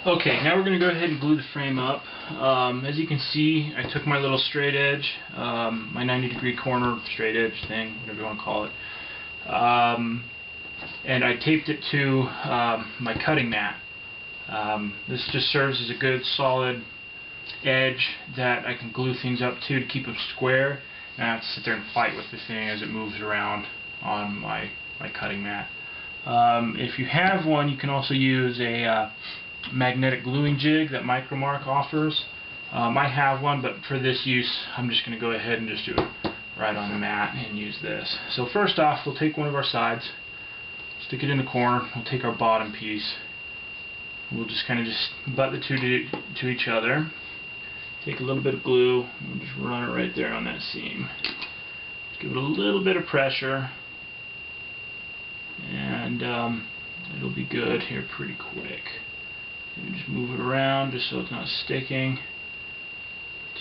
Okay, now we're going to go ahead and glue the frame up. As you can see, I took my little straight edge, my 90-degree corner straight edge thing, whatever you want to call it, and I taped it to my cutting mat. This just serves as a good solid edge that I can glue things up to keep them square, and I have to sit there and fight with the thing as it moves around on my cutting mat. If you have one, you can also use a magnetic gluing jig that Micromark offers. I have one, but for this use I'm just going to go ahead and just do it right on the mat and use this. So first off, we'll take one of our sides, stick it in the corner, we'll take our bottom piece, we'll just kind of butt the two to each other, take a little bit of glue, and we'll just run it right there on that seam. Just give it a little bit of pressure, and it'll be good here pretty quick. You just move it around just so it's not sticking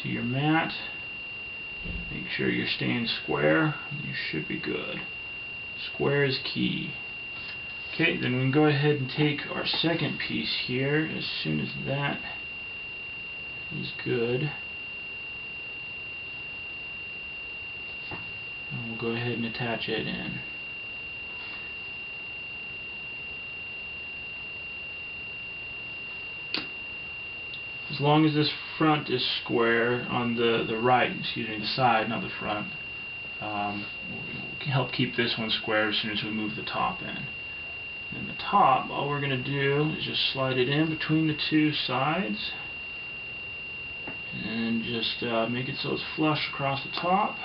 to your mat. Make sure you're staying square, and you should be good. Square is key. Okay, then we can go ahead and take our second piece here as soon as that is good. And we'll go ahead and attach it in. As long as this front is square on the right, excuse me, the side, not the front, we'll help keep this one square as soon as we move the top in. And the top, all we're going to do is just slide it in between the two sides and just make it so it's flush across the top.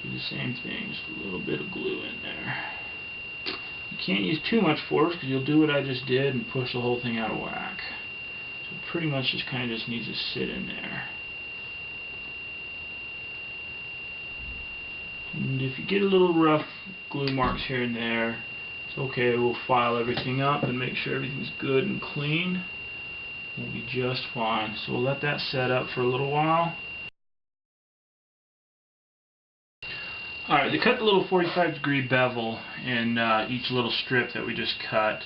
Do the same thing, just a little bit of glue in there. You can't use too much force because you'll do what I just did and push the whole thing out of whack. So pretty much just kind of just needs to sit in there. And if you get a little rough glue marks here and there, it's okay. We'll file everything up and make sure everything's good and clean. We'll be just fine. So we'll let that set up for a little while. Alright, to cut the little 45-degree bevel in each little strip that we just cut,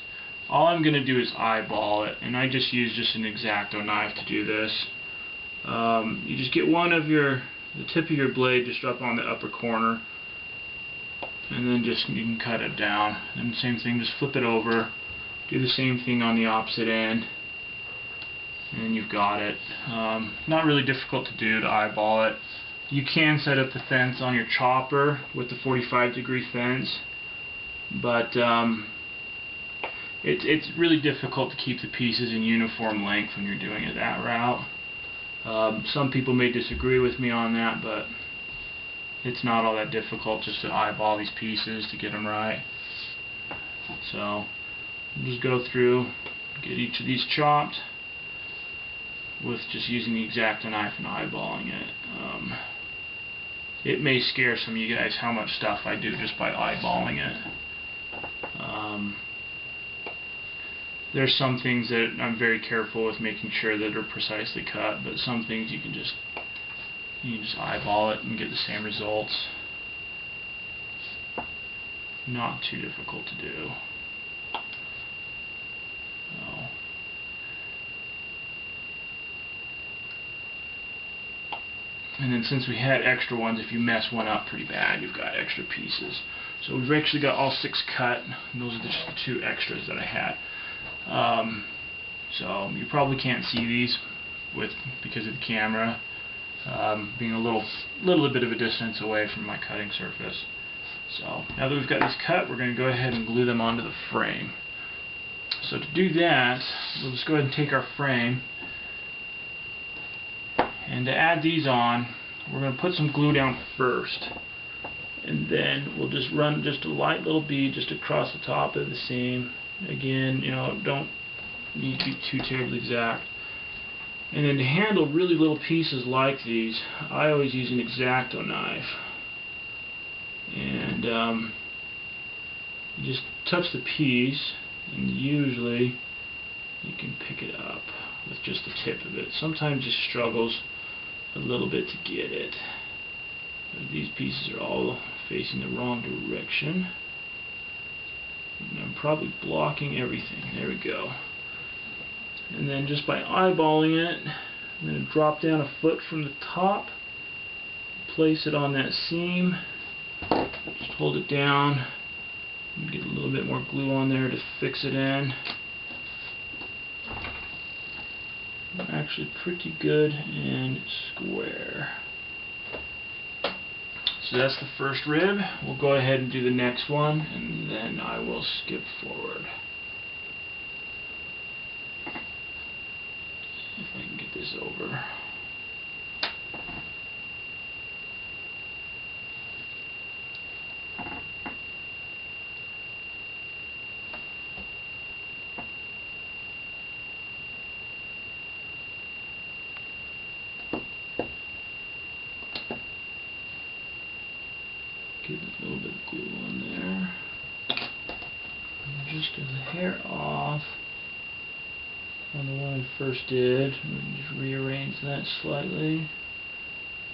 all I'm going to do is eyeball it, and I just use an X-Acto knife to do this. You just get the tip of your blade just up on the upper corner, and then you can cut it down. And same thing, just flip it over, do the same thing on the opposite end, and you've got it. Not really difficult to do, to eyeball it. You can set up the fence on your chopper with the 45-degree fence, but it's really difficult to keep the pieces in uniform length when you're doing it that route. Some people may disagree with me on that, but it's not all that difficult just to eyeball these pieces to get them right. So just go through, get each of these chopped with just using the X-Acto knife and eyeballing it. It may scare some of you guys how much stuff I do just by eyeballing it. There's some things that I'm very careful with making sure that are precisely cut, but some things you can just eyeball it and get the same results. Not too difficult to do. And then since we had extra ones, if you mess one up pretty bad, you've got extra pieces. So we've actually got all 6 cut, and those are just the 2 extras that I had. So you probably can't see these because of the camera being a little bit of a distance away from my cutting surface. So now that we've got these cut, we're going to go ahead and glue them onto the frame. So to do that, we'll just go ahead and take our frame, and to add these on, we're going to put some glue down first, and then we'll just run just a light little bead just across the top of the seam. Again, don't need to be too terribly exact. And then to handle really little pieces like these, I always use an X-Acto knife. And you just touch the piece, and usually you can pick it up with just the tip of it. Sometimes it struggles a little bit to get it. These pieces are all facing the wrong direction. And I'm probably blocking everything. There we go. And then just by eyeballing it, I'm going to drop down a foot from the top, place it on that seam, just hold it down, and get a little bit more glue on there to fix it in. Actually pretty good and square. So that's the first rib. We'll go ahead and do the next one, and then I will skip forward. See if I can get this over. Give it a little bit of glue on there. And just a hair off on the one I first did. Just rearrange that slightly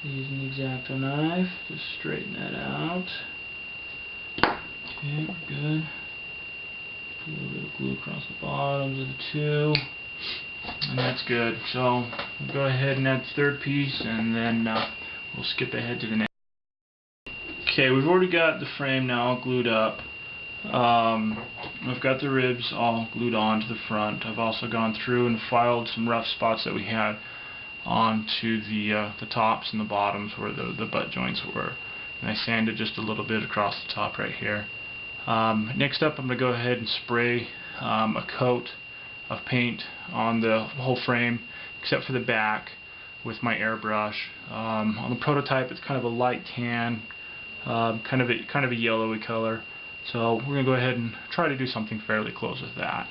using the X-Acto knife to straighten that out. Okay, we're good. Put a little bit of glue across the bottoms of the two, and that's good. So we'll go ahead and add the third piece, and then we'll skip ahead to the next. Okay, we've already got the frame now all glued up. I've got the ribs all glued on to the front. I've also gone through and filed some rough spots that we had onto the tops and the bottoms where the butt joints were. And I sanded just a little bit across the top right here. Next up, I'm going to go ahead and spray a coat of paint on the whole frame, except for the back, with my airbrush. On the prototype, it's kind of a light tan, kind of a yellowy color. So we're going to go ahead and try to do something fairly close with that.